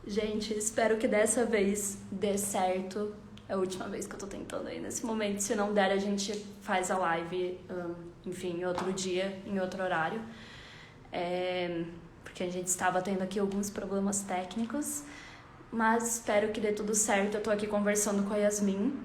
Gente, espero que dessa vez dê certo. É a última vez que eu tô tentando aí nesse momento. Se não der, a gente faz a live, enfim, em outro dia, em outro horário. Porque a gente estava tendo aqui alguns problemas técnicos. Mas espero que dê tudo certo. Eu tô aqui conversando com a Yasmin.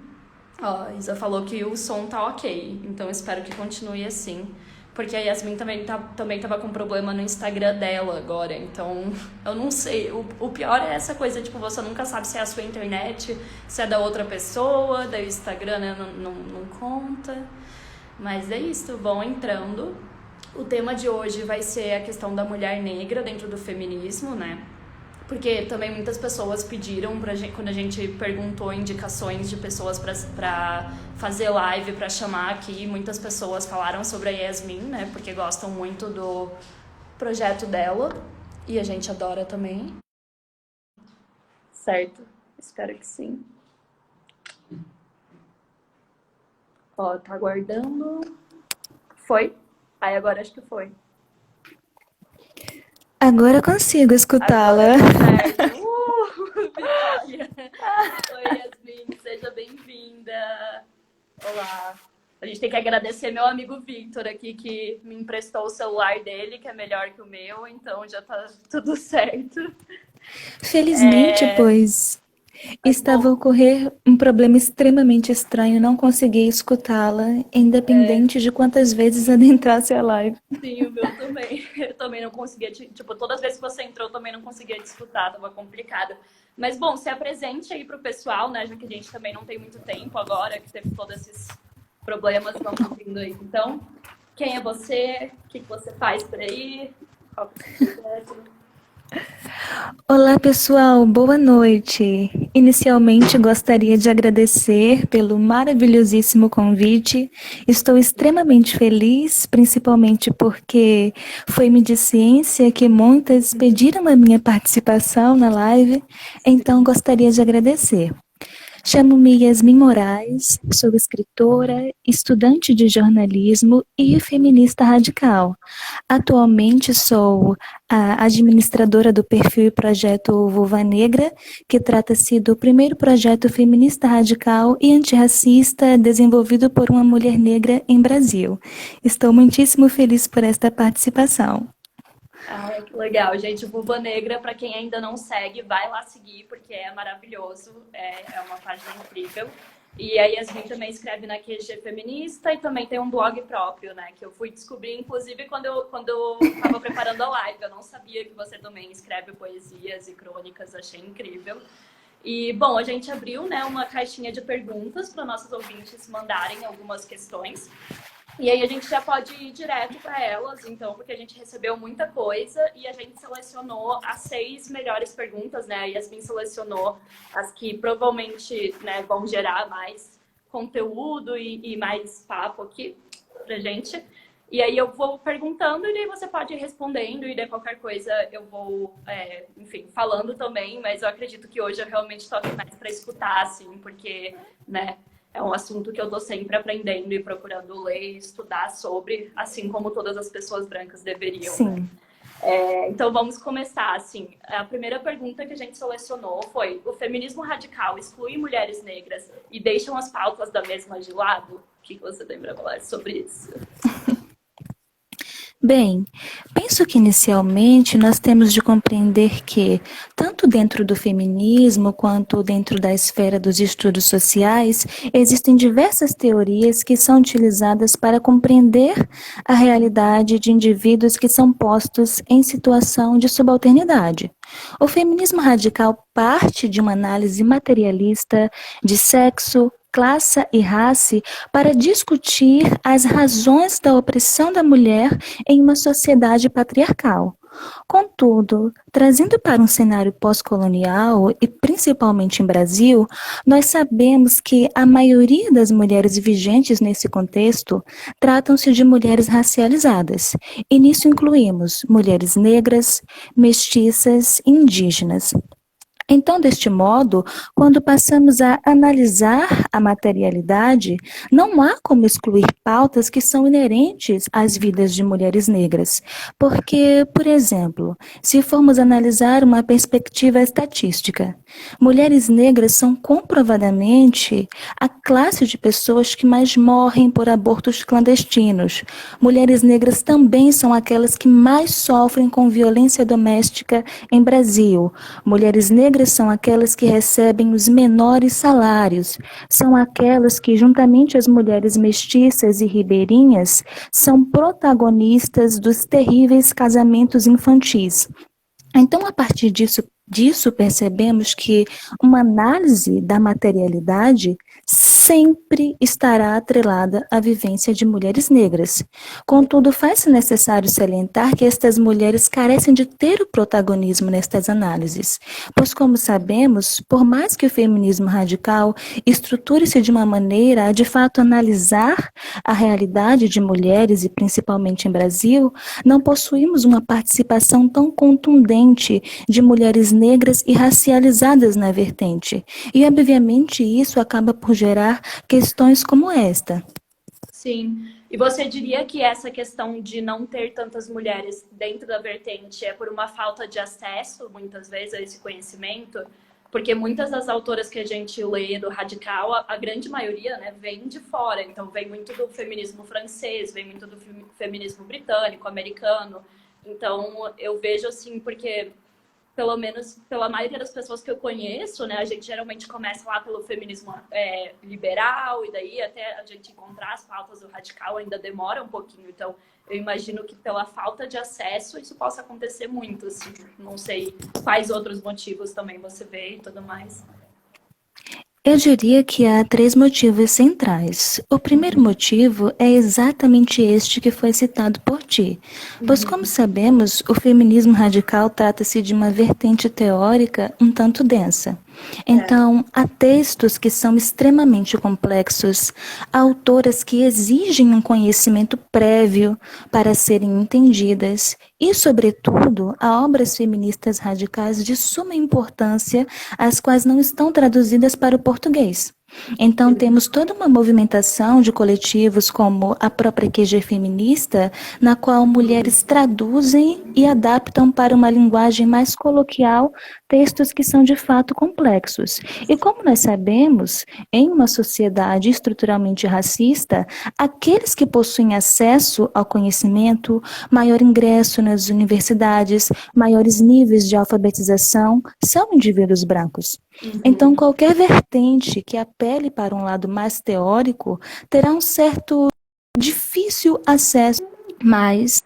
Ó, a Isa falou que o som tá ok. Então eu espero que continue assim. Porque a Yasmin também tava com problema no Instagram dela agora. Então, eu não sei. O pior é essa coisa, tipo, você nunca sabe se é a sua internet, se é da outra pessoa, daí o Instagram, né, não conta. Mas é isso, vão entrando. O tema de hoje vai ser a questão da mulher negra dentro do feminismo, né? Porque também muitas pessoas pediram pra gente, quando a gente perguntou indicações de pessoas pra fazer live, pra chamar aqui, muitas pessoas falaram sobre a Yasmin, né? Porque gostam muito do projeto dela e a gente adora também. Certo? Espero que sim. Ó, tá aguardando. Foi? Aí agora acho que foi. Agora eu consigo escutá-la. Agora tá certo. Vitória! Oi, Yasmin, seja bem-vinda. Olá. A gente tem que agradecer meu amigo Victor aqui, que me emprestou o celular dele, que é melhor que o meu, então já tá tudo certo. Felizmente, pois Mas, estava a bom, ocorrer um problema extremamente estranho, não conseguia escutá-la, independente de quantas vezes adentrasse a live. sim, o meu também. Eu também não conseguia, tipo, todas as vezes que você entrou, eu também não conseguia te escutar, tava complicado. Mas, bom, se apresente aí pro pessoal, né, já que a gente também não tem muito tempo agora, que teve todos esses problemas, vamos vindo aí. Então, quem é você? O que você faz por aí? Qual que é o seu projeto? Olá, pessoal, boa noite. Inicialmente, gostaria de agradecer pelo maravilhosíssimo convite. Estou extremamente feliz, principalmente porque foi-me de ciência que muitas pediram a minha participação na live, então gostaria de agradecer. Chamo-me Yasmin Moraes, sou escritora, estudante de jornalismo e feminista radical. Atualmente sou a administradora do perfil e projeto Vulva Negra, que trata-se do primeiro projeto feminista radical e antirracista desenvolvido por uma mulher negra em Brasil. Estou muitíssimo feliz por esta participação. Ah, que legal, gente. O Vulva Negra, para quem ainda não segue, vai lá seguir, porque é maravilhoso, é uma página incrível. E a Yasmin também escreve na QG Feminista e também tem um blog próprio, né? Que eu fui descobrir, inclusive, quando eu estava preparando a live. Eu não sabia que você também escreve poesias e crônicas, achei incrível. E, bom, a gente abriu, né, uma caixinha de perguntas para nossos ouvintes mandarem algumas questões. E aí a gente já pode ir direto para elas, então, porque a gente recebeu muita coisa e a gente selecionou as 6 melhores perguntas, né? A Yasmin selecionou as que provavelmente, né, vão gerar mais conteúdo e mais papo aqui pra gente. E aí eu vou perguntando e daí você pode ir respondendo e daí qualquer coisa eu vou, enfim, falando também, mas eu acredito que hoje eu realmente estou aqui mais para escutar, assim, porque, né, é um assunto que eu tô sempre aprendendo e procurando ler e estudar sobre, assim como todas as pessoas brancas deveriam, né? Sim. Então vamos começar, assim. A primeira pergunta que a gente selecionou foi: o feminismo radical exclui mulheres negras e deixam as pautas da mesma de lado? O que você tem para falar sobre isso? Bem, penso que inicialmente nós temos de compreender que, tanto dentro do feminismo quanto dentro da esfera dos estudos sociais, existem diversas teorias que são utilizadas para compreender a realidade de indivíduos que são postos em situação de subalternidade. O feminismo radical parte de uma análise materialista de sexo, classe e raça para discutir as razões da opressão da mulher em uma sociedade patriarcal. Contudo, trazendo para um cenário pós-colonial e principalmente em Brasil, nós sabemos que a maioria das mulheres vigentes nesse contexto tratam-se de mulheres racializadas, e nisso incluímos mulheres negras, mestiças e indígenas. Então, deste modo, quando passamos a analisar a materialidade, não há como excluir pautas que são inerentes às vidas de mulheres negras. Porque, por exemplo, se formos analisar uma perspectiva estatística, mulheres negras são comprovadamente a classe de pessoas que mais morrem por abortos clandestinos. Mulheres negras também são aquelas que mais sofrem com violência doméstica em Brasil. Mulheres negras são aquelas que recebem os menores salários, são aquelas que, juntamente às mulheres mestiças e ribeirinhas, são protagonistas dos terríveis casamentos infantis. Então, a partir disso percebemos que uma análise da materialidade sempre estará atrelada à vivência de mulheres negras. Contudo, faz-se necessário salientar que estas mulheres carecem de ter o protagonismo nestas análises, pois, como sabemos, por mais que o feminismo radical estruture-se de uma maneira a, de fato, analisar a realidade de mulheres, e principalmente em Brasil, não possuímos uma participação tão contundente de mulheres negras e racializadas na vertente. E, obviamente, isso acaba por gerar questões como esta. Sim. E você diria que essa questão de não ter tantas mulheres dentro da vertente é por uma falta de acesso, muitas vezes, a esse conhecimento? Porque muitas das autoras que a gente lê do radical, a grande maioria, né, vem de fora. Então, vem muito do feminismo francês, vem muito do feminismo britânico, americano. Então, eu vejo assim, porque pelo menos pela maioria das pessoas que eu conheço, né, a gente geralmente começa lá pelo feminismo liberal, e daí até a gente encontrar as pautas do radical ainda demora um pouquinho. Então, eu imagino que pela falta de acesso isso possa acontecer muito, assim. Não sei quais outros motivos também você vê e tudo mais. Eu diria que há três motivos centrais. O primeiro motivo é exatamente este que foi citado por ti, pois, como sabemos, o feminismo radical trata-se de uma vertente teórica um tanto densa. Então, há textos que são extremamente complexos, autoras que exigem um conhecimento prévio para serem entendidas e, sobretudo, há obras feministas radicais de suma importância, as quais não estão traduzidas para o português. Então, temos toda uma movimentação de coletivos como a própria QG feminista, na qual mulheres traduzem e adaptam para uma linguagem mais coloquial textos que são de fato complexos. E como nós sabemos, em uma sociedade estruturalmente racista, aqueles que possuem acesso ao conhecimento, maior ingresso nas universidades, maiores níveis de alfabetização, são indivíduos brancos. Então, qualquer vertente que apele para um lado mais teórico terá um certo difícil acesso, mas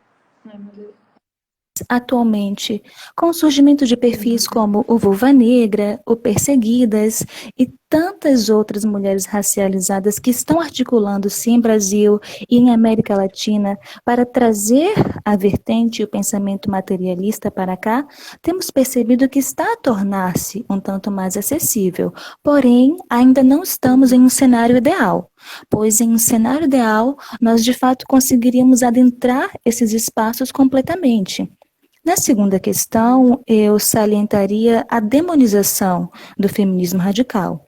atualmente, com o surgimento de perfis como o Vulva Negra, o Perseguidas e tantas outras mulheres racializadas que estão articulando-se em Brasil e em América Latina para trazer a vertente e o pensamento materialista para cá, temos percebido que está a tornar-se um tanto mais acessível. Porém, ainda não estamos em um cenário ideal, pois em um cenário ideal, nós de fato conseguiríamos adentrar esses espaços completamente. Na segunda questão, eu salientaria a demonização do feminismo radical.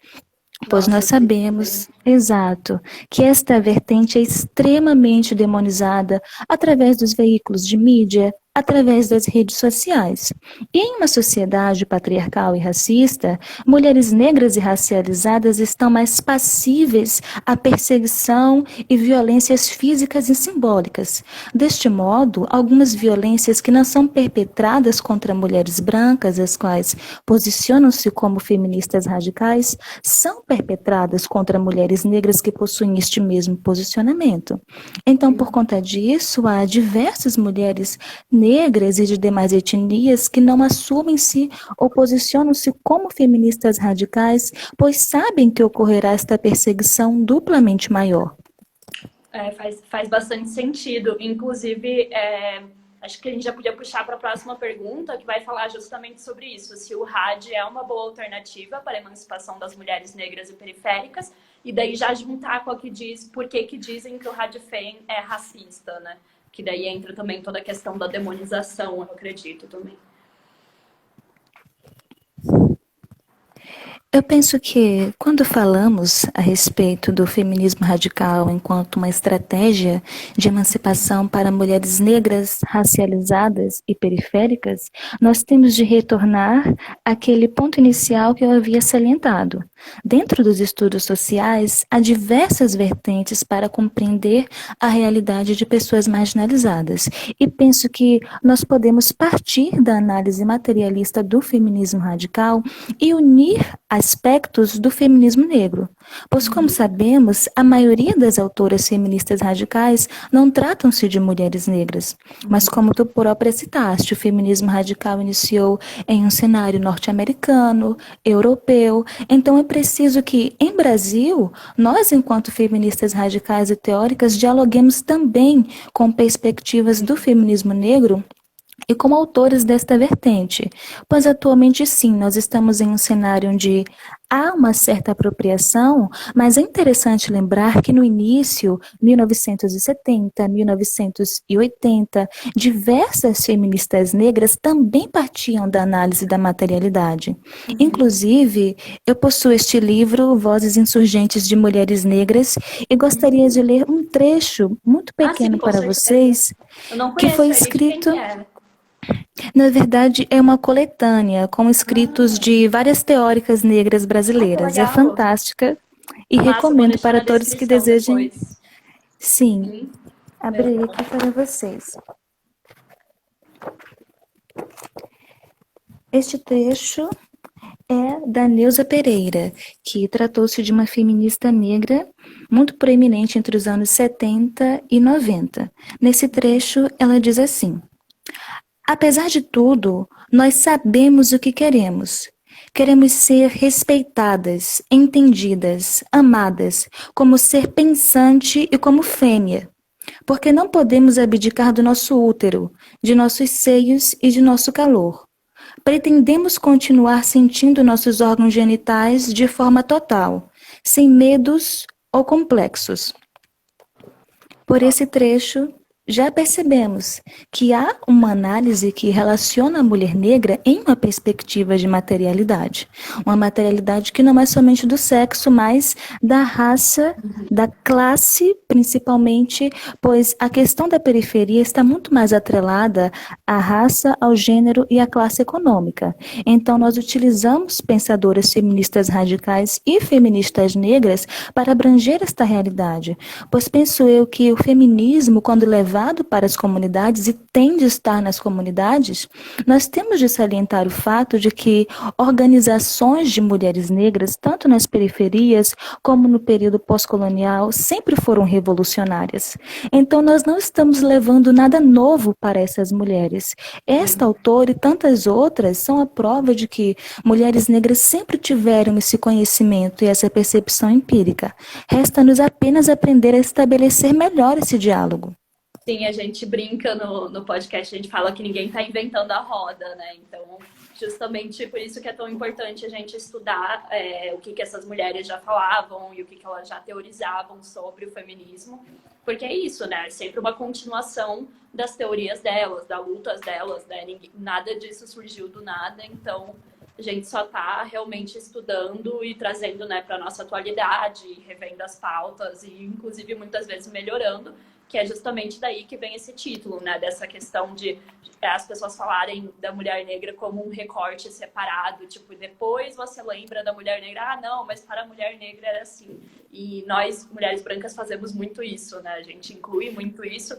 Pois nós sabemos, exato, que esta vertente é extremamente demonizada através dos veículos de mídia, através das redes sociais. E em uma sociedade patriarcal e racista, mulheres negras e racializadas estão mais passíveis à perseguição e violências físicas e simbólicas. Deste modo, algumas violências que não são perpetradas contra mulheres brancas, as quais posicionam-se como feministas radicais, são perpetradas contra mulheres negras que possuem este mesmo posicionamento. Então, por conta disso, há diversas mulheres negras e de demais etnias que não assumem-se ou posicionam-se como feministas radicais, pois sabem que ocorrerá esta perseguição duplamente maior. Faz bastante sentido. Inclusive, acho que a gente já podia puxar para a próxima pergunta, que vai falar justamente sobre isso, se o RAD é uma boa alternativa para a emancipação das mulheres negras e periféricas, e daí já juntar com a que diz por que dizem que o RADFEM é racista, né? Que daí entra também toda a questão da demonização, eu acredito também. Eu penso que quando falamos a respeito do feminismo radical enquanto uma estratégia de emancipação para mulheres negras, racializadas e periféricas, nós temos de retornar àquele ponto inicial que eu havia salientado. Dentro dos estudos sociais, há diversas vertentes para compreender a realidade de pessoas marginalizadas. E penso que nós podemos partir da análise materialista do feminismo radical e unir aspectos do feminismo negro. Pois, como sabemos, a maioria das autoras feministas radicais não tratam-se de mulheres negras. Mas, como tu própria citaste, o feminismo radical iniciou em um cenário norte-americano, europeu. Então, é preciso que, em Brasil, nós, enquanto feministas radicais e teóricas, dialoguemos também com perspectivas do feminismo negro e como autores desta vertente, pois atualmente sim, nós estamos em um cenário onde há uma certa apropriação, mas é interessante lembrar que no início, 1970, 1980, diversas feministas negras também partiam da análise da materialidade. Inclusive, eu possuo este livro, Vozes Insurgentes de Mulheres Negras, e gostaria de ler um trecho muito pequeno sim, para certeza. vocês, Eu não que foi conheço ele, de quem escrito... que é? Na verdade, é uma coletânea com escritos de várias teóricas negras Que brasileiras. É legal. fantástica e Massa, vou recomendo deixar para na todos que descrição desejem. depois. Sim, Uhum. abrirei aqui para vocês. Este trecho é da Neuza Pereira, que tratou-se de uma feminista negra muito proeminente entre os anos 70 e 90. Nesse trecho, ela diz assim: apesar de tudo, nós sabemos o que queremos. Queremos ser respeitadas, entendidas, amadas, como ser pensante e como fêmea. Porque não podemos abdicar do nosso útero, de nossos seios e de nosso calor. Pretendemos continuar sentindo nossos órgãos genitais de forma total, sem medos ou complexos. Por esse trecho, já percebemos que há uma análise que relaciona a mulher negra em uma perspectiva de materialidade. Uma materialidade que não é somente do sexo, mas da raça, da classe, principalmente, pois a questão da periferia está muito mais atrelada à raça, ao gênero e à classe econômica. Então, nós utilizamos pensadoras feministas radicais e feministas negras para abranger esta realidade, pois penso eu que o feminismo, quando levado para as comunidades e tem de estar nas comunidades, nós temos de salientar o fato de que organizações de mulheres negras, tanto nas periferias como no período pós-colonial, sempre foram revolucionárias. Então, nós não estamos levando nada novo para essas mulheres. Esta autora e tantas outras são a prova de que mulheres negras sempre tiveram esse conhecimento e essa percepção empírica. Resta-nos apenas aprender a estabelecer melhor esse diálogo. Sim, a gente brinca no podcast, a gente fala que ninguém está inventando a roda, né? Então, justamente por isso que é tão importante a gente estudar o que essas mulheres já falavam e o que elas já teorizavam sobre o feminismo. Porque é isso, né? É sempre uma continuação das teorias delas, das lutas delas, né? Nada disso surgiu do nada, então a gente só está realmente estudando e trazendo, né, para a nossa atualidade, revendo as pautas e, inclusive, muitas vezes melhorando, que é justamente daí que vem esse título, né? Dessa questão de as pessoas falarem da mulher negra como um recorte separado, tipo, depois você lembra da mulher negra, ah, não, mas para a mulher negra era assim. E nós, mulheres brancas, fazemos muito isso, né? A gente inclui muito isso,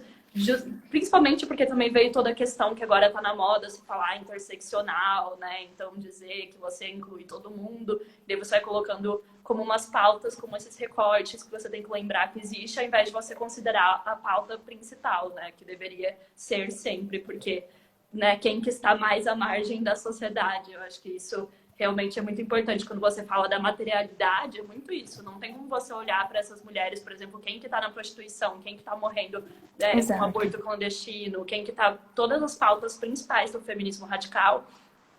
principalmente porque também veio toda a questão que agora está na moda se falar interseccional, né? Então dizer que você inclui todo mundo, daí você vai colocando como umas pautas, como esses recortes que você tem que lembrar que existe, ao invés de você considerar a pauta principal, né? Que deveria ser sempre, porque, né, quem que está mais à margem da sociedade, eu acho que isso realmente é muito importante. Quando você fala da materialidade, é muito isso. Não tem como você olhar para essas mulheres, por exemplo, quem que está na prostituição, quem que está morrendo com aborto clandestino, quem que está... Todas as pautas principais do feminismo radical,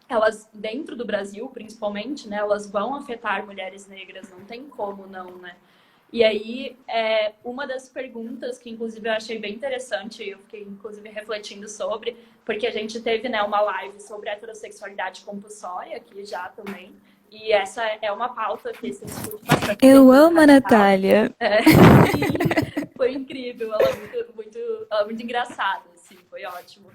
elas, dentro do Brasil, principalmente, né, elas vão afetar mulheres negras, não tem como não, né? E aí, uma das perguntas que, inclusive, eu achei bem interessante, eu fiquei, inclusive, refletindo sobre, porque a gente teve, né, uma live sobre heterossexualidade compulsória aqui já também, e essa é uma pauta que se discute bastante Eu dentro do amo a radical. Natália. Sim, foi incrível, ela é muito engraçada, assim, foi ótimo.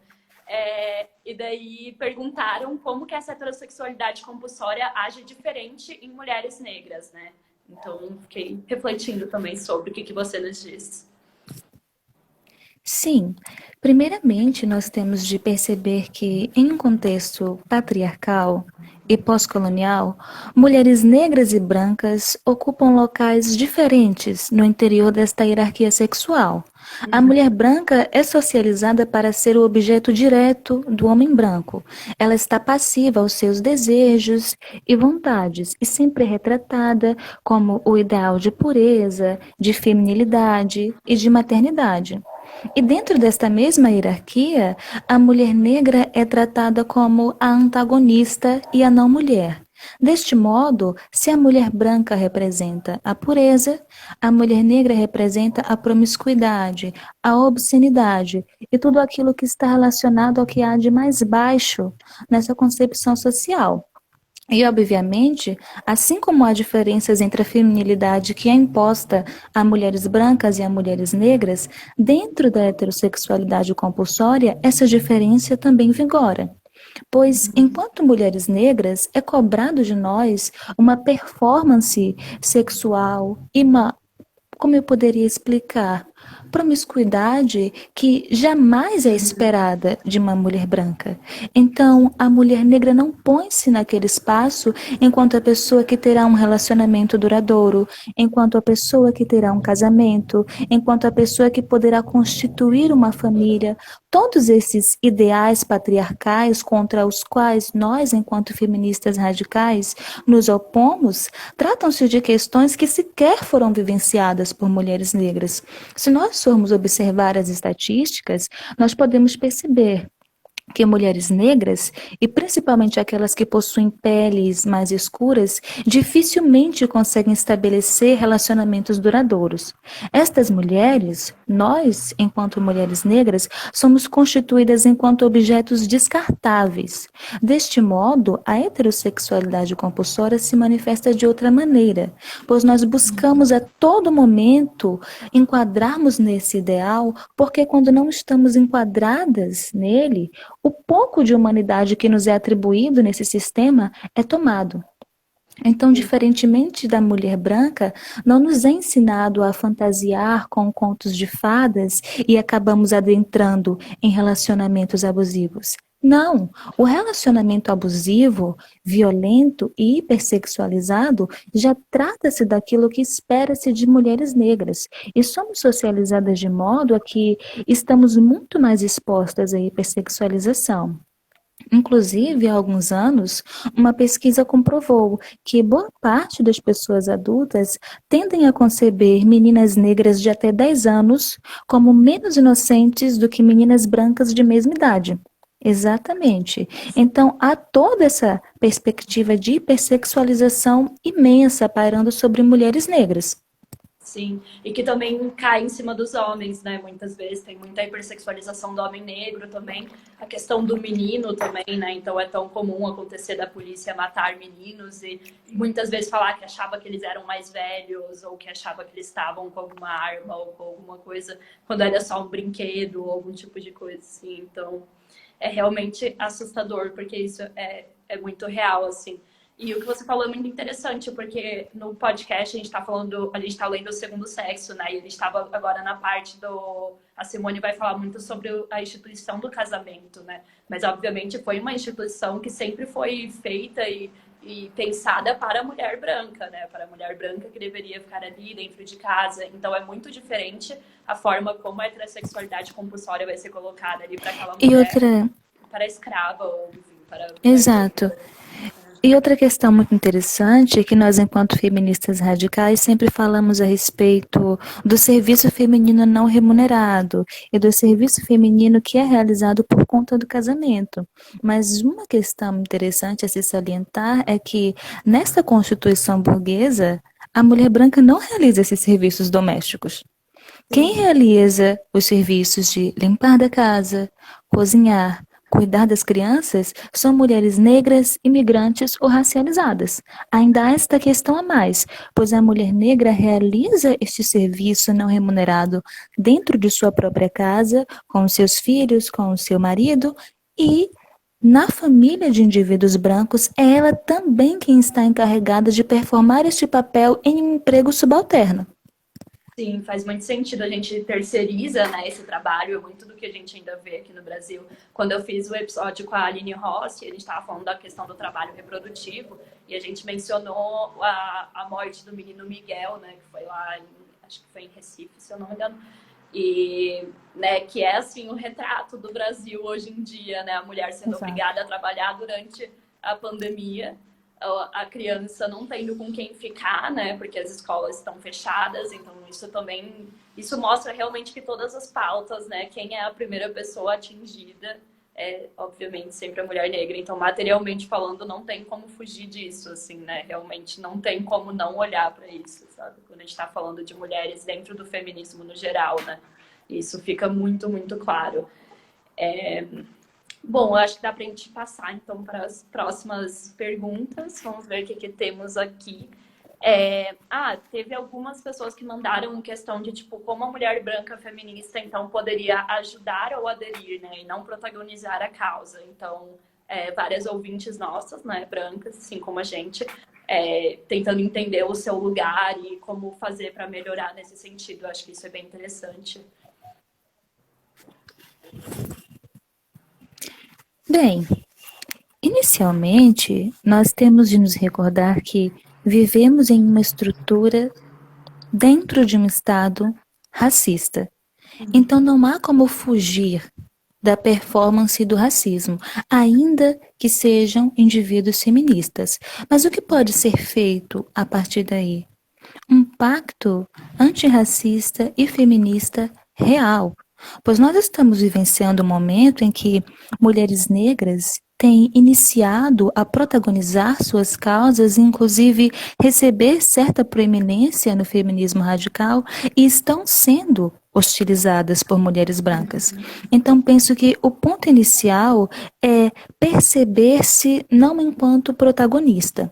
E daí perguntaram como que essa heterossexualidade compulsória age diferente em mulheres negras, né? Então, fiquei refletindo também sobre o que você nos diz. Sim, primeiramente nós temos de perceber que, em um contexto patriarcal e pós-colonial, mulheres negras e brancas ocupam locais diferentes no interior desta hierarquia sexual. A mulher branca é socializada para ser o objeto direto do homem branco. Ela está passiva aos seus desejos e vontades e sempre é retratada como o ideal de pureza, de feminilidade e de maternidade. E dentro desta mesma hierarquia, a mulher negra é tratada como a antagonista e a não mulher. Deste modo, se a mulher branca representa a pureza, a mulher negra representa a promiscuidade, a obscenidade e tudo aquilo que está relacionado ao que há de mais baixo nessa concepção social. E, obviamente, assim como há diferenças entre a feminilidade que é imposta a mulheres brancas e a mulheres negras, dentro da heterossexualidade compulsória, essa diferença também vigora. Pois, enquanto mulheres negras, é cobrado de nós uma performance sexual e uma, como eu poderia explicar, promiscuidade que jamais é esperada de uma mulher branca. Então, a mulher negra não põe-se naquele espaço enquanto a pessoa que terá um relacionamento duradouro, enquanto a pessoa que terá um casamento, enquanto a pessoa que poderá constituir uma família. Todos esses ideais patriarcais contra os quais nós, enquanto feministas radicais, nos opomos, tratam-se de questões que sequer foram vivenciadas por mulheres negras. Se nós formos observar as estatísticas, nós podemos perceber que mulheres negras, e principalmente aquelas que possuem peles mais escuras, dificilmente conseguem estabelecer relacionamentos duradouros. Estas mulheres, nós, enquanto mulheres negras, somos constituídas enquanto objetos descartáveis. Deste modo, a heterossexualidade compulsória se manifesta de outra maneira, pois nós buscamos a todo momento enquadrarmos nesse ideal, porque quando não estamos enquadradas nele, o pouco de humanidade que nos é atribuído nesse sistema é tomado. Então, diferentemente da mulher branca, não nos é ensinado a fantasiar com contos de fadas e acabamos adentrando em relacionamentos abusivos. Não, o relacionamento abusivo, violento e hipersexualizado já trata-se daquilo que espera-se de mulheres negras e somos socializadas de modo a que estamos muito mais expostas à hipersexualização. Inclusive, há alguns anos, uma pesquisa comprovou que boa parte das pessoas adultas tendem a conceber meninas negras de até 10 anos como menos inocentes do que meninas brancas de mesma idade. Exatamente. Então, há toda essa perspectiva de hipersexualização imensa pairando sobre mulheres negras. Sim, e que também cai em cima dos homens, né? Muitas vezes tem muita hipersexualização do homem negro também. A questão do menino também, né? Então é tão comum acontecer da polícia matar meninos e muitas vezes falar que achava que eles eram mais velhos ou que achava que eles estavam com alguma arma ou com alguma coisa, quando era só um brinquedo ou algum tipo de coisa assim. Então é realmente assustador, porque isso é muito real, assim. E o que você falou é muito interessante, porque no podcast a gente está falando, a gente está lendo o Segundo Sexo, né? E a gente estava agora na parte do. A Simone vai falar muito sobre a instituição do casamento, né? Mas obviamente foi uma instituição que sempre foi feita e pensada para a mulher branca, né? Para a mulher branca que deveria ficar ali dentro de casa. Então é muito diferente a forma como a heterossexualidade compulsória vai ser colocada ali para aquela E mulher, outra. para escrava ou enfim, para a mulher Exato. negra. E outra questão muito interessante é que nós, enquanto feministas radicais, sempre falamos a respeito do serviço feminino não remunerado e do serviço feminino que é realizado por conta do casamento. Mas uma questão interessante a se salientar é que, nesta Constituição burguesa, a mulher branca não realiza esses serviços domésticos. Quem Sim. realiza os serviços de limpar da casa, cozinhar, cuidar das crianças são mulheres negras, imigrantes ou racializadas. Ainda há esta questão a mais, pois a mulher negra realiza este serviço não remunerado dentro de sua própria casa, com os seus filhos, com o seu marido e na família de indivíduos brancos, é ela também quem está encarregada de performar este papel em um emprego subalterno. Sim, faz muito sentido. A gente terceiriza, né, esse trabalho, muito do que a gente ainda vê aqui no Brasil. Quando eu fiz o episódio com a Aline Rossi, a gente estava falando da questão do trabalho reprodutivo e a gente mencionou a morte do menino Miguel, né, que foi lá, acho que foi em Recife, se eu não me engano. E, né, que é assim o retrato do Brasil hoje em dia, né, a mulher sendo Exato. obrigada a trabalhar durante a pandemia, a criança não tendo com quem ficar, né? Porque as escolas estão fechadas, então isso também, isso mostra realmente que todas as pautas, né? Quem é a primeira pessoa atingida é, obviamente, sempre a mulher negra. Então, materialmente falando, não tem como fugir disso, assim, né? Realmente não tem como não olhar para isso, sabe? Quando a gente está falando de mulheres dentro do feminismo no geral, né? Isso fica muito, muito claro. Bom, acho que dá para a gente passar, então, para as próximas perguntas. Vamos ver o que temos aqui. Teve algumas pessoas que mandaram questão de, tipo, como a mulher branca feminista, então, poderia ajudar ou aderir, né? E não protagonizar a causa. Então, várias ouvintes nossas, né, brancas, assim como a gente, tentando entender o seu lugar e como fazer para melhorar nesse sentido. Acho que isso é bem interessante. Bem, inicialmente, nós temos de nos recordar que vivemos em uma estrutura dentro de um Estado racista. Então, não há como fugir da performance do racismo, ainda que sejam indivíduos feministas. Mas o que pode ser feito a partir daí? Um pacto antirracista e feminista real. Pois nós estamos vivenciando um momento em que mulheres negras têm iniciado a protagonizar suas causas, inclusive receber certa proeminência no feminismo radical e estão sendo hostilizadas por mulheres brancas. Então, penso que o ponto inicial é perceber-se não enquanto protagonista,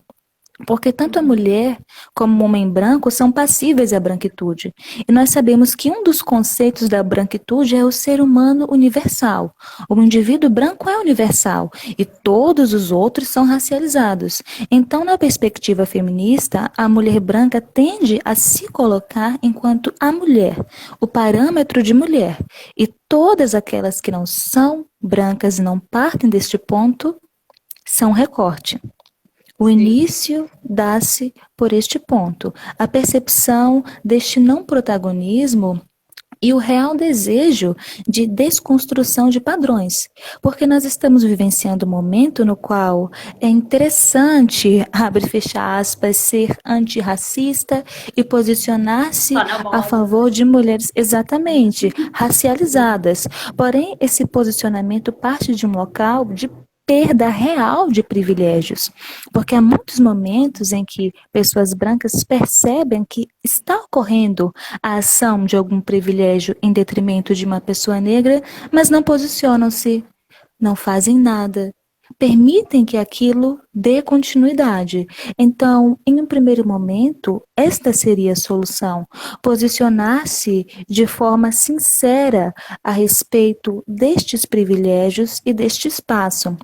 porque tanto a mulher como o homem branco são passíveis à branquitude. E nós sabemos que um dos conceitos da branquitude é o ser humano universal. O indivíduo branco é universal e todos os outros são racializados. Então, na perspectiva feminista, a mulher branca tende a se colocar enquanto a mulher, o parâmetro de mulher. E todas aquelas que não são brancas e não partem deste ponto são recorte. O início dá-se por este ponto, a percepção deste não protagonismo e o real desejo de desconstrução de padrões, porque nós estamos vivenciando um momento no qual é interessante, abre e fecha aspas, ser antirracista e posicionar-se a favor de mulheres exatamente racializadas. Porém, esse posicionamento parte de um local de perda real de privilégios, porque há muitos momentos em que pessoas brancas percebem que está ocorrendo a ação de algum privilégio em detrimento de uma pessoa negra, mas não posicionam-se, não fazem nada, permitem que aquilo dê continuidade. Então, em um primeiro momento, esta seria a solução, posicionar-se de forma sincera a respeito destes privilégios e deste espaço.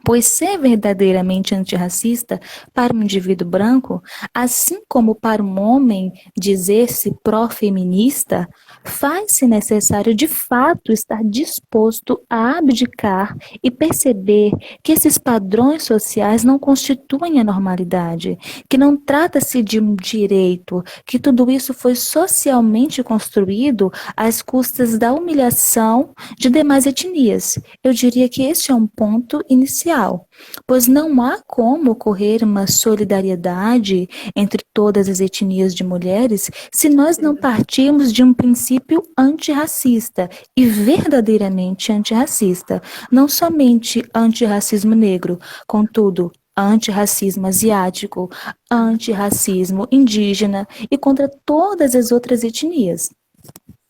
Pois ser verdadeiramente antirracista para um indivíduo branco, assim como para um homem dizer-se pró-feminista, faz-se necessário de fato estar disposto a abdicar e perceber que esses padrões sociais não constituem a normalidade, que não trata-se de um direito, que tudo isso foi socialmente construído às custas da humilhação de demais etnias. Eu diria que este é um ponto inicial, pois não há como ocorrer uma solidariedade entre todas as etnias de mulheres se nós não partirmos de um princípio antirracista e verdadeiramente antirracista, não somente antirracismo negro, contudo, antirracismo asiático, antirracismo indígena e contra todas as outras etnias.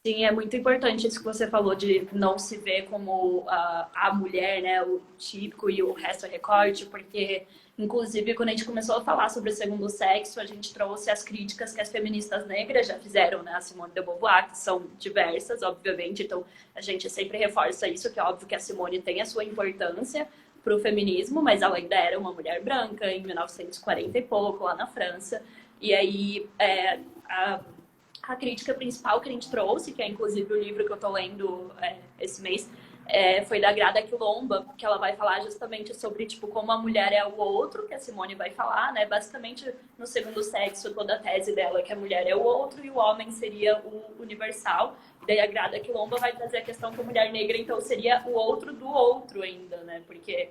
Sim, é muito importante isso que você falou de não se ver como a mulher, né, o típico e o resto é recorte, porque, inclusive, quando a gente começou a falar sobre o segundo sexo, a gente trouxe as críticas que as feministas negras já fizeram, né, a Simone de Beauvoir, que são diversas, obviamente, então a gente sempre reforça isso, que é óbvio que a Simone tem a sua importância para o feminismo, mas ela ainda era uma mulher branca em 1940 e pouco, lá na França, e aí a crítica principal que a gente trouxe, que é inclusive o livro que eu estou lendo esse mês, foi da Grada Quilomba, que ela vai falar justamente sobre tipo, como a mulher é o outro, que a Simone vai falar, né? Basicamente, no segundo sexo, toda a tese dela é que a mulher é o outro e o homem seria o universal. E daí a Grada Quilomba vai trazer a questão que a mulher negra, então, seria o outro do outro ainda, né? Porque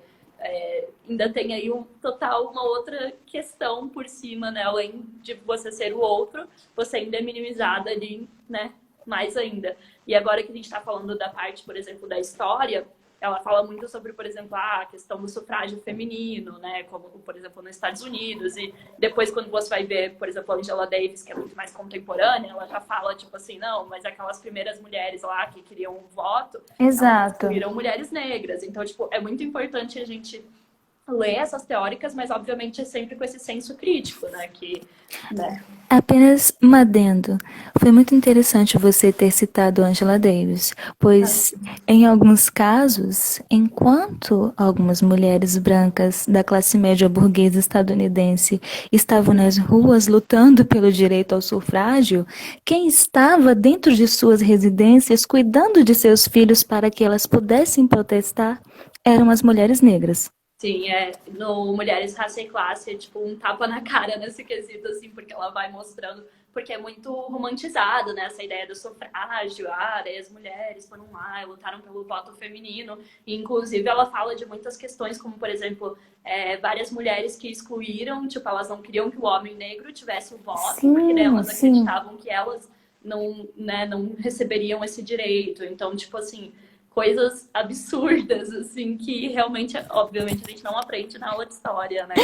ainda tem aí uma outra questão por cima, né? Além de você ser o outro, você ainda é minimizada ali, né? Mais ainda. E agora que a gente está falando da parte, por exemplo, da história, ela fala muito sobre, por exemplo, a questão do sufrágio feminino, né? Como, por exemplo, nos Estados Unidos. E depois, quando você vai ver, por exemplo, a Angela Davis, que é muito mais contemporânea, ela já fala, tipo assim, não, mas aquelas primeiras mulheres lá que queriam um voto, Exato. elas viram mulheres negras. Então, tipo, é muito importante a gente ler essas teóricas, mas, obviamente, sempre com esse senso crítico, né? Né? Apenas um adendo. Foi muito interessante você ter citado Angela Davis, pois em alguns casos, enquanto algumas mulheres brancas da classe média burguesa estadunidense estavam nas ruas lutando pelo direito ao sufrágio, quem estava dentro de suas residências cuidando de seus filhos para que elas pudessem protestar eram as mulheres negras. Sim, no Mulheres, Raça e Classe, é tipo um tapa na cara nesse quesito, assim, porque ela vai mostrando, porque é muito romantizado, né, essa ideia do sufrágio, daí as mulheres foram lá e lutaram pelo voto feminino, e inclusive ela fala de muitas questões, como, por exemplo, várias mulheres que excluíram, tipo, elas não queriam que o homem negro tivesse o voto, Sim, porque elas sim. acreditavam que elas não receberiam esse direito, então, tipo assim, coisas absurdas, assim, que realmente, obviamente, a gente não aprende na aula de história, né?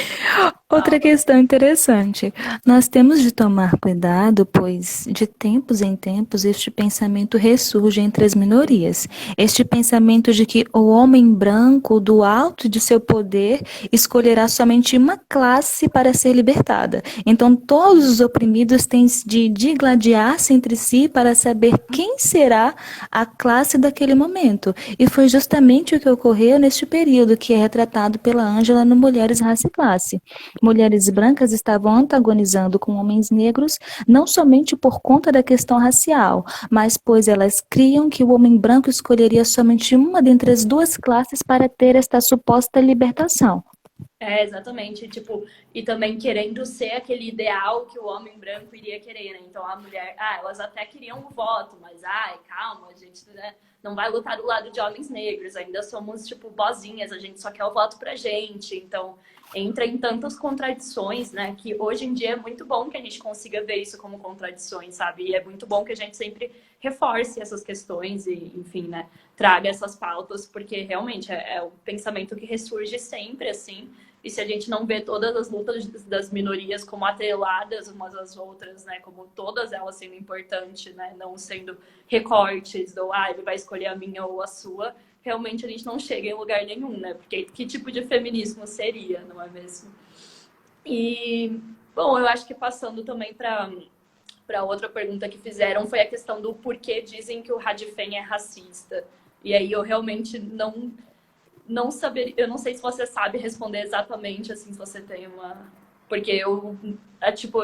Outra questão interessante. Nós temos de tomar cuidado, pois de tempos em tempos este pensamento ressurge entre as minorias. Este pensamento de que o homem branco, do alto de seu poder, escolherá somente uma classe para ser libertada. Então todos os oprimidos têm de digladiar-se entre si para saber quem será a classe daquele momento. E foi justamente o que ocorreu neste período, que é retratado pela Ângela no Mulheres, Raça e Classe. Mulheres brancas estavam antagonizando com homens negros, não somente por conta da questão racial, mas pois elas criam que o homem branco escolheria somente uma dentre as duas classes para ter esta suposta libertação. Exatamente, tipo, e também querendo ser aquele ideal que o homem branco iria querer, né? Então a mulher, elas até queriam o voto, mas calma, a gente, né, não vai lutar do lado de homens negros, ainda somos tipo bozinhas, a gente só quer o voto pra gente. Então entra em tantas contradições, né, que hoje em dia é muito bom que a gente consiga ver isso como contradições, sabe? E é muito bom que a gente sempre reforce essas questões e, enfim, né, traga essas pautas, porque realmente é o pensamento que ressurge sempre, assim. E se a gente não vê todas as lutas das minorias como atreladas umas às outras, né, como todas elas sendo importantes, né, não sendo recortes ou ele vai escolher a minha ou a sua, realmente a gente não chega em lugar nenhum, né? Porque que tipo de feminismo seria, não é mesmo? E, bom, eu acho que passando também para outra pergunta que fizeram, foi a questão do porquê dizem que o Radifem é racista. E aí eu realmente não saber, eu não sei se você sabe responder exatamente, assim, se você tem uma... Porque eu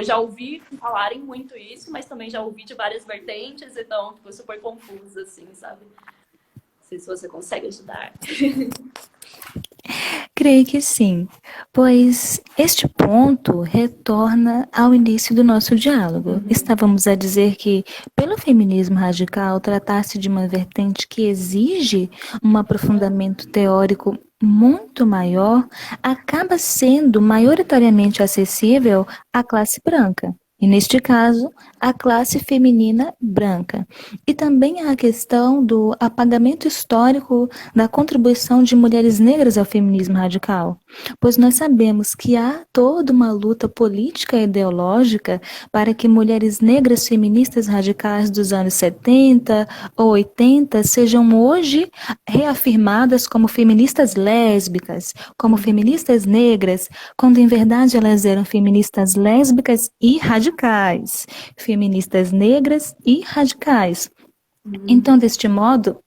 já ouvi falarem muito isso, mas também já ouvi de várias vertentes, então, tipo, super confusa, assim, sabe? Não sei se você consegue ajudar. Creio que sim, pois este ponto retorna ao início do nosso diálogo. Estávamos a dizer que, pelo feminismo radical, tratar-se de uma vertente que exige um aprofundamento teórico muito maior, acaba sendo maioritariamente acessível à classe branca. E neste caso, a classe feminina branca. E também há a questão do apagamento histórico da contribuição de mulheres negras ao feminismo radical, pois nós sabemos que há toda uma luta política e ideológica para que mulheres negras feministas radicais dos anos 70 ou 80 sejam hoje reafirmadas como feministas lésbicas, como feministas negras, quando em verdade elas eram feministas lésbicas e radicais, feministas negras e radicais. Então, deste modo,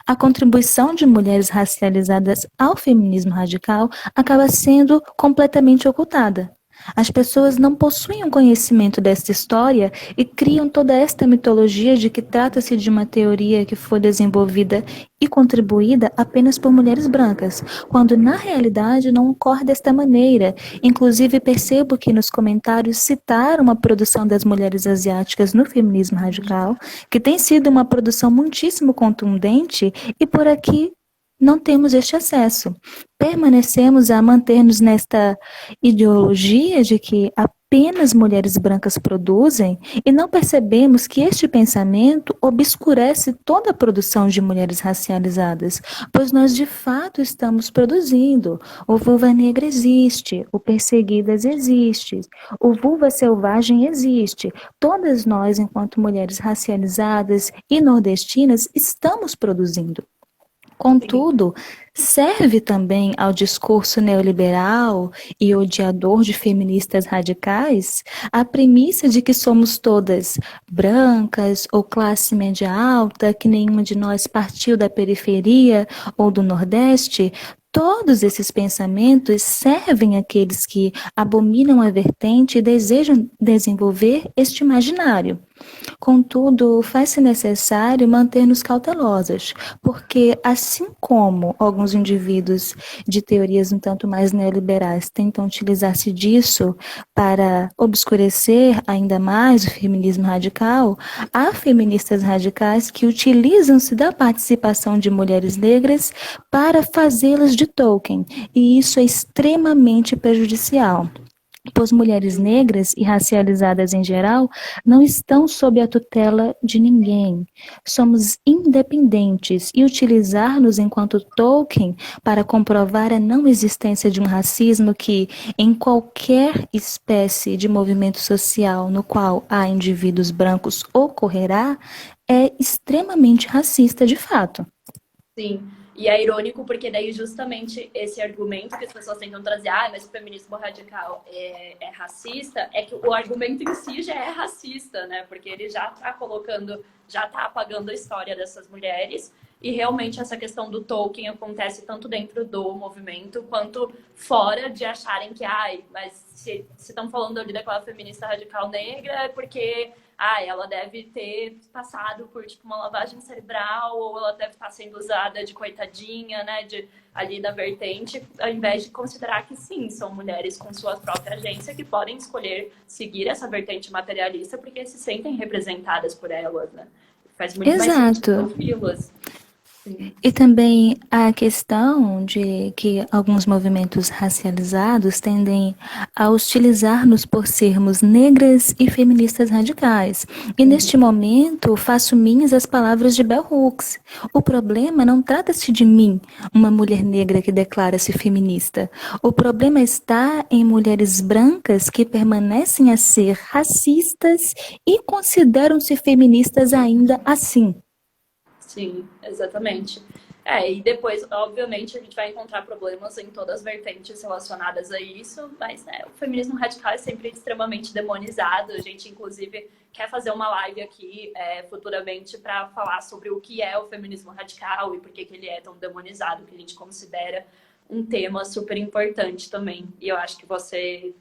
a contribuição de mulheres racializadas ao feminismo radical acaba sendo completamente ocultada. As pessoas não possuem um conhecimento desta história e criam toda esta mitologia de que trata-se de uma teoria que foi desenvolvida e contribuída apenas por mulheres brancas, quando na realidade não ocorre desta maneira. Inclusive percebo que nos comentários citaram a produção das mulheres asiáticas no feminismo radical, que tem sido uma produção muitíssimo contundente e por aqui não temos este acesso. Permanecemos a manter-nos nesta ideologia de que apenas mulheres brancas produzem e não percebemos que este pensamento obscurece toda a produção de mulheres racializadas, pois nós de fato estamos produzindo. O Vulva Negra existe, o Perseguidas existe, o Vulva Selvagem existe. Todas nós, enquanto mulheres racializadas e nordestinas, estamos produzindo. Contudo, serve também ao discurso neoliberal e odiador de feministas radicais a premissa de que somos todas brancas ou classe média alta, que nenhuma de nós partiu da periferia ou do Nordeste. Todos esses pensamentos servem àqueles que abominam a vertente e desejam desenvolver este imaginário. Contudo, faz-se necessário manter-nos cautelosas, porque assim como alguns indivíduos de teorias um tanto mais neoliberais tentam utilizar-se disso para obscurecer ainda mais o feminismo radical, há feministas radicais que utilizam-se da participação de mulheres negras para fazê-las de token, e isso é extremamente prejudicial, pois mulheres negras e racializadas em geral não estão sob a tutela de ninguém. Somos independentes e utilizar-nos enquanto token para comprovar a não existência de um racismo que, em qualquer espécie de movimento social no qual há indivíduos brancos ocorrerá, é extremamente racista de fato. Sim, e é irônico porque daí justamente esse argumento que as pessoas tentam trazer, mas o feminismo radical é racista, é que o argumento em si já é racista, né? Porque ele já está colocando, já está apagando a história dessas mulheres e realmente essa questão do token acontece tanto dentro do movimento quanto fora, de acharem que, mas se estão falando ali daquela feminista radical negra é porque ela deve ter passado por tipo uma lavagem cerebral ou ela deve estar sendo usada de coitadinha, né, ali da vertente, ao invés de considerar que sim, são mulheres com sua própria agência que podem escolher seguir essa vertente materialista porque se sentem representadas por elas, né? Faz muito mais sentido ouvi-las. E também a questão de que alguns movimentos racializados tendem a hostilizar-nos por sermos negras e feministas radicais. E neste momento faço minhas as palavras de Bell Hooks. O problema não trata-se de mim, uma mulher negra que declara-se feminista. O problema está em mulheres brancas que permanecem a ser racistas e consideram-se feministas ainda assim. Sim, exatamente. E depois, obviamente, a gente vai encontrar problemas em todas as vertentes relacionadas a isso, mas o feminismo radical é sempre extremamente demonizado. A gente, inclusive, quer fazer uma live aqui futuramente para falar sobre o que é o feminismo radical e por que ele é tão demonizado, que a gente considera um tema super importante também. E eu acho que você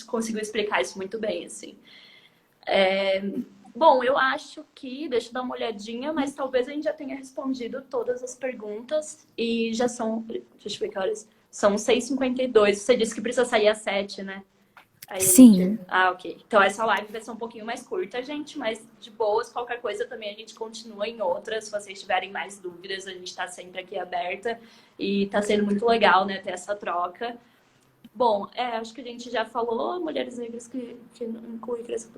conseguiu explicar isso muito bem, assim. Bom, eu acho que, deixa eu dar uma olhadinha, mas talvez a gente já tenha respondido todas as perguntas e já são, deixa eu ver que horas, são 6h52. Você disse que precisa sair às 7, né? Aí Sim. Ok. Então essa live vai ser um pouquinho mais curta, gente, mas de boas, qualquer coisa também a gente continua em outras. Se vocês tiverem mais dúvidas, a gente tá sempre aqui aberta e tá sendo muito legal, né, ter essa troca. Bom, acho que a gente já falou, mulheres negras que não inclui criança.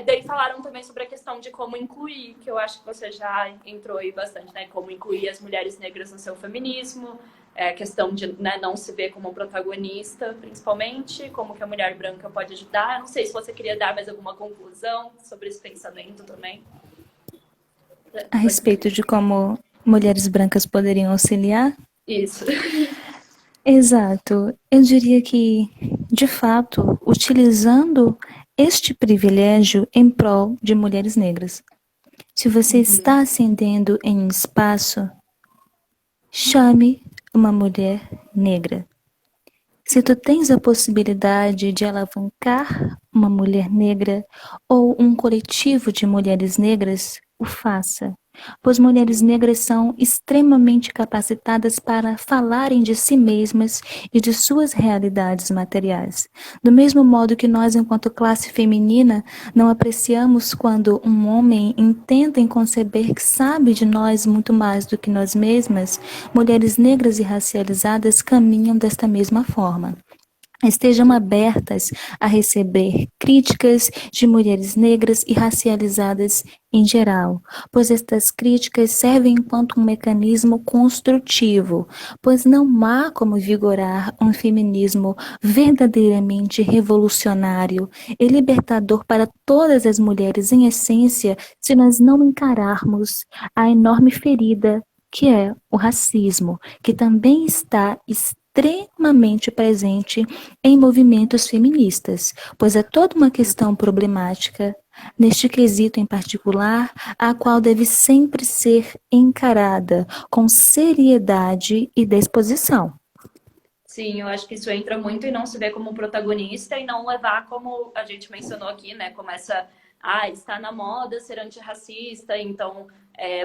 Daí falaram também sobre a questão de como incluir, que eu acho que você já entrou aí bastante, né? Como incluir as mulheres negras no seu feminismo, a questão de, né, não se ver como protagonista, principalmente, como que a mulher branca pode ajudar. Eu não sei se você queria dar mais alguma conclusão sobre esse pensamento também. A respeito de como mulheres brancas poderiam auxiliar? Isso. Exato. Eu diria que, de fato, utilizando este privilégio em prol de mulheres negras. Se você está ascendendo em um espaço, chame uma mulher negra. Se tu tens a possibilidade de alavancar uma mulher negra ou um coletivo de mulheres negras, o faça, pois mulheres negras são extremamente capacitadas para falarem de si mesmas e de suas realidades materiais. Do mesmo modo que nós, enquanto classe feminina, não apreciamos quando um homem intenta conceber que sabe de nós muito mais do que nós mesmas, mulheres negras e racializadas caminham desta mesma forma. Estejam abertas a receber críticas de mulheres negras e racializadas em geral, pois estas críticas servem enquanto um mecanismo construtivo, pois não há como vigorar um feminismo verdadeiramente revolucionário e libertador para todas as mulheres em essência se nós não encararmos a enorme ferida que é o racismo, que também está extremamente presente em movimentos feministas, pois é toda uma questão problemática, neste quesito em particular, a qual deve sempre ser encarada com seriedade e disposição. Sim, eu acho que isso entra muito em não se ver como protagonista e não levar, como a gente mencionou aqui, né? Como essa, está na moda ser antirracista, então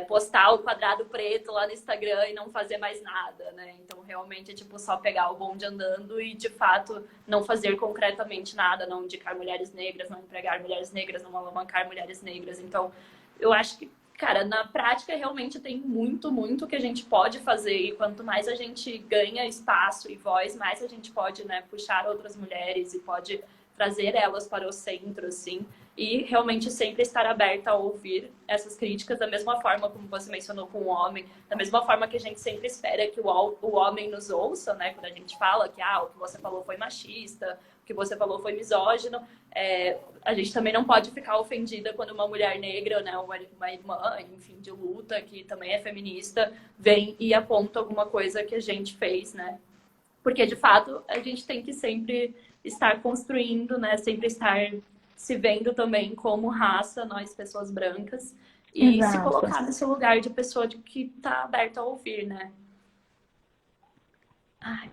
postar o quadrado preto lá no Instagram e não fazer mais nada, né? Então, realmente, é tipo só pegar o bonde andando e, de fato, não fazer concretamente nada, não indicar mulheres negras, não empregar mulheres negras, não alavancar mulheres negras. Então, eu acho que, cara, na prática realmente tem muito, muito que a gente pode fazer e quanto mais a gente ganha espaço e voz, mais a gente pode, né, puxar outras mulheres e pode trazer elas para o centro, assim, e realmente sempre estar aberta a ouvir essas críticas da mesma forma como você mencionou com o homem, da mesma forma que a gente sempre espera que o homem nos ouça, né, quando a gente fala que o que você falou foi machista, o que você falou foi misógino, a gente também não pode ficar ofendida quando uma mulher negra, né, uma irmã, enfim, de luta, que também é feminista, vem e aponta alguma coisa que a gente fez, né? Porque, de fato, a gente tem que sempre estar construindo, né? Sempre estar se vendo também como raça, nós, pessoas brancas, e se Exato. colocar nesse lugar de pessoa que está aberta a ouvir, né? Ai,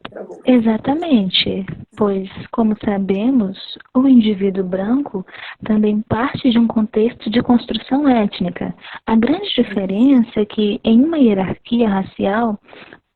travou. Exatamente, pois, como sabemos, o indivíduo branco também parte de um contexto de construção étnica. A grande diferença é que, em uma hierarquia racial,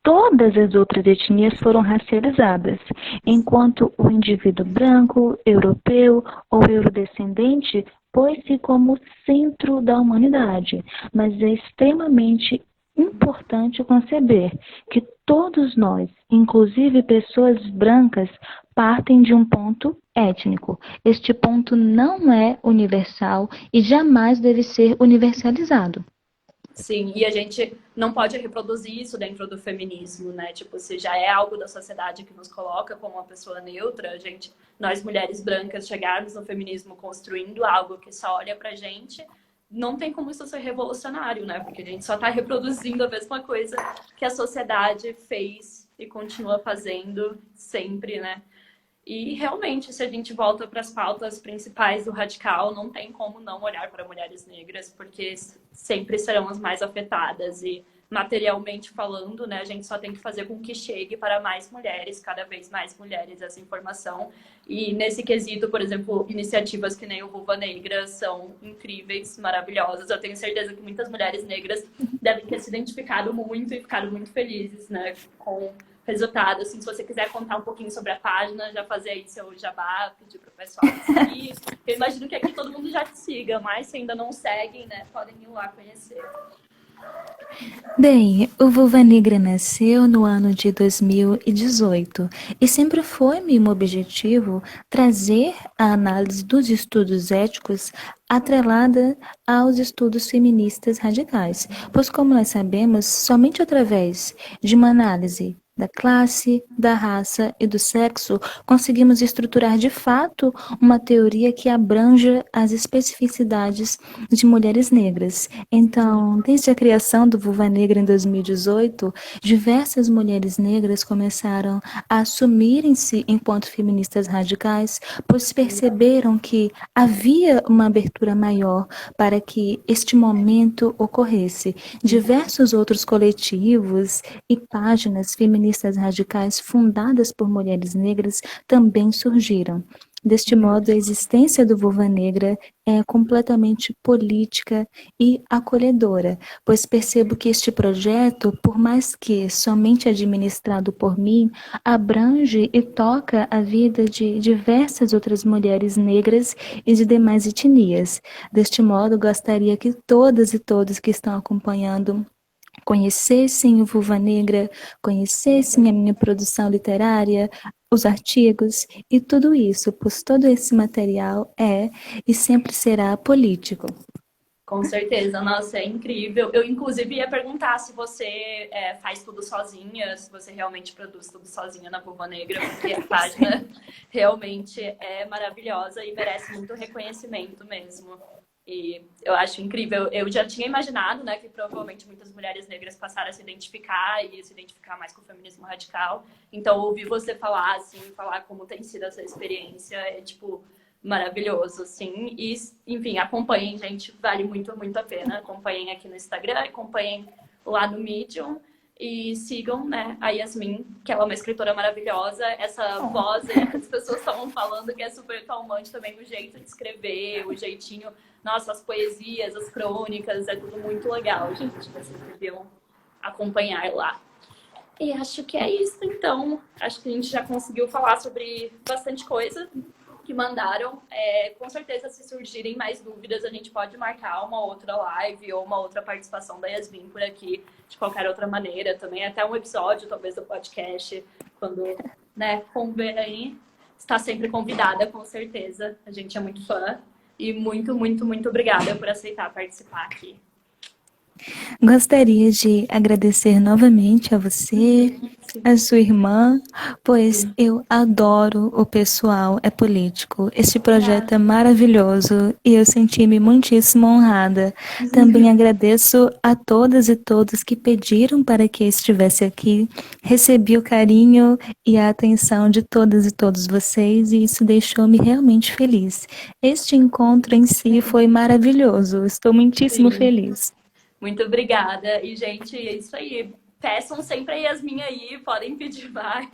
todas as outras etnias foram racializadas, enquanto o indivíduo branco, europeu ou eurodescendente pôs-se como centro da humanidade, mas é extremamente importante conceber que todos nós, inclusive pessoas brancas, partem de um ponto étnico. Este ponto não é universal e jamais deve ser universalizado. Sim, e a gente não pode reproduzir isso dentro do feminismo, né? Tipo, se já é algo da sociedade que nos coloca como uma pessoa neutra, nós mulheres brancas chegarmos no feminismo construindo algo que só olha pra gente, não tem como isso ser revolucionário, né? Porque a gente só tá reproduzindo a mesma coisa que a sociedade fez e continua fazendo sempre, né? E realmente, se a gente volta para as pautas principais do radical, não tem como não olhar para mulheres negras, porque sempre serão as mais afetadas. E materialmente falando, né, a gente só tem que fazer com que chegue para mais mulheres, cada vez mais mulheres, essa informação. E nesse quesito, por exemplo, iniciativas que nem o Vulva Negra são incríveis, maravilhosas. Eu tenho certeza que muitas mulheres negras devem ter se identificado muito e ficado muito felizes, né, com resultado. Assim, se você quiser contar um pouquinho sobre a página, já fazer aí seu jabá, pedir para o pessoal seguir. Eu imagino que aqui todo mundo já te siga, mas se ainda não seguem, né, podem ir lá conhecer. Bem, o Vulva Negra nasceu no ano de 2018 e sempre foi meu objetivo trazer a análise dos estudos éticos atrelada aos estudos feministas radicais, pois, como nós sabemos, somente através de uma análise da classe, da raça e do sexo, conseguimos estruturar de fato uma teoria que abranja as especificidades de mulheres negras. Então, desde a criação do Vulva Negra em 2018, diversas mulheres negras começaram a assumirem-se enquanto feministas radicais, pois perceberam que havia uma abertura maior para que este momento ocorresse. Diversos outros coletivos e páginas feministas radicais fundadas por mulheres negras também surgiram. Deste modo, a existência do Vulva Negra é completamente política e acolhedora, pois percebo que este projeto, por mais que somente administrado por mim, abrange e toca a vida de diversas outras mulheres negras e de demais etnias. Deste modo, gostaria que todas e todos que estão acompanhando conhecessem o Vulva Negra, conhecessem a minha produção literária, os artigos e tudo isso, pois todo esse material é e sempre será político. Com certeza, nossa, é incrível. Eu, inclusive, ia perguntar se você faz tudo sozinha, se você realmente produz tudo sozinha na Vulva Negra, porque a página realmente é maravilhosa e merece muito reconhecimento mesmo. E eu acho incrível. Eu já tinha imaginado, né, que provavelmente muitas mulheres negras passaram a se identificar e se identificar mais com o feminismo radical. Então, ouvir você falar, assim, falar como tem sido essa experiência é, tipo, maravilhoso, assim. E, enfim, acompanhem, gente, vale muito, muito a pena. Acompanhem aqui no Instagram, acompanhem lá no Medium. E sigam, né, a Yasmin, que ela é uma escritora maravilhosa. Essa voz aí que as pessoas estavam falando, que é super calmante também, o jeito de escrever, o jeitinho. Nossa, as poesias, as crônicas, é tudo muito legal, gente. Vocês deviam acompanhar lá. E acho que é isso, então. Acho que a gente já conseguiu falar sobre bastante coisa que mandaram. Com certeza, se surgirem mais dúvidas, a gente pode marcar uma outra live ou uma outra participação da Yasmin por aqui, de qualquer outra maneira também. Até um episódio, talvez, do podcast, quando, né, conver aí. Está sempre convidada, com certeza. A gente é muito fã. E muito, muito, muito obrigada por aceitar participar aqui. Gostaria de agradecer novamente a você, a sua irmã, pois eu adoro o pessoal é político. Este projeto é maravilhoso e eu senti-me muitíssimo honrada. Também agradeço a todas e todos que pediram para que estivesse aqui. Recebi o carinho e a atenção de todas e todos vocês e isso deixou-me realmente feliz. Este encontro em si foi maravilhoso. Estou muitíssimo feliz. Muito obrigada. E, gente, é isso aí. Peçam sempre a Yasmin aí, podem pedir mais.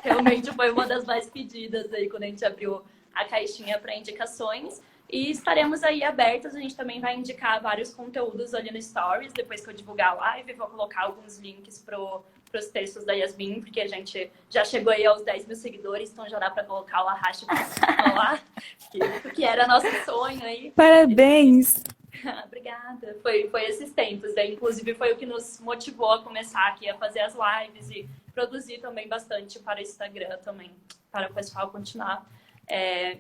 Realmente foi uma das mais pedidas aí quando a gente abriu a caixinha para indicações. E estaremos aí abertas. A gente também vai indicar vários conteúdos ali no Stories. Depois que eu divulgar a live, vou colocar alguns links para os textos da Yasmin, porque a gente já chegou aí aos 10 mil seguidores, então já dá para colocar o arraste para cima lá, que era nosso sonho aí. Parabéns! Obrigada. Foi esses tempos, né? Inclusive foi o que nos motivou a começar aqui a fazer as lives e produzir também bastante para o Instagram também, para o pessoal continuar,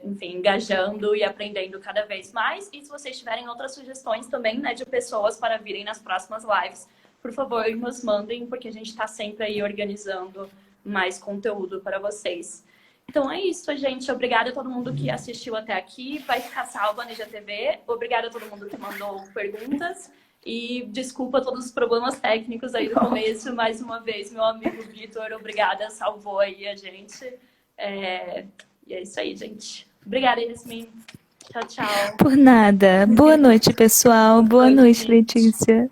enfim, engajando e aprendendo cada vez mais. E se vocês tiverem outras sugestões também, né, de pessoas para virem nas próximas lives, por favor, nos mandem, porque a gente está sempre aí organizando mais conteúdo para vocês. Então é isso, gente. Obrigada a todo mundo que assistiu até aqui. Vai ficar salva na IGTV. Obrigada a todo mundo que mandou perguntas. E desculpa todos os problemas técnicos aí do começo. Mais uma vez, meu amigo Vitor, obrigada. Salvou aí a gente. E é isso aí, gente. Obrigada, Yasmin. Tchau, tchau. Por nada. Boa noite, pessoal. Boa noite, Letícia.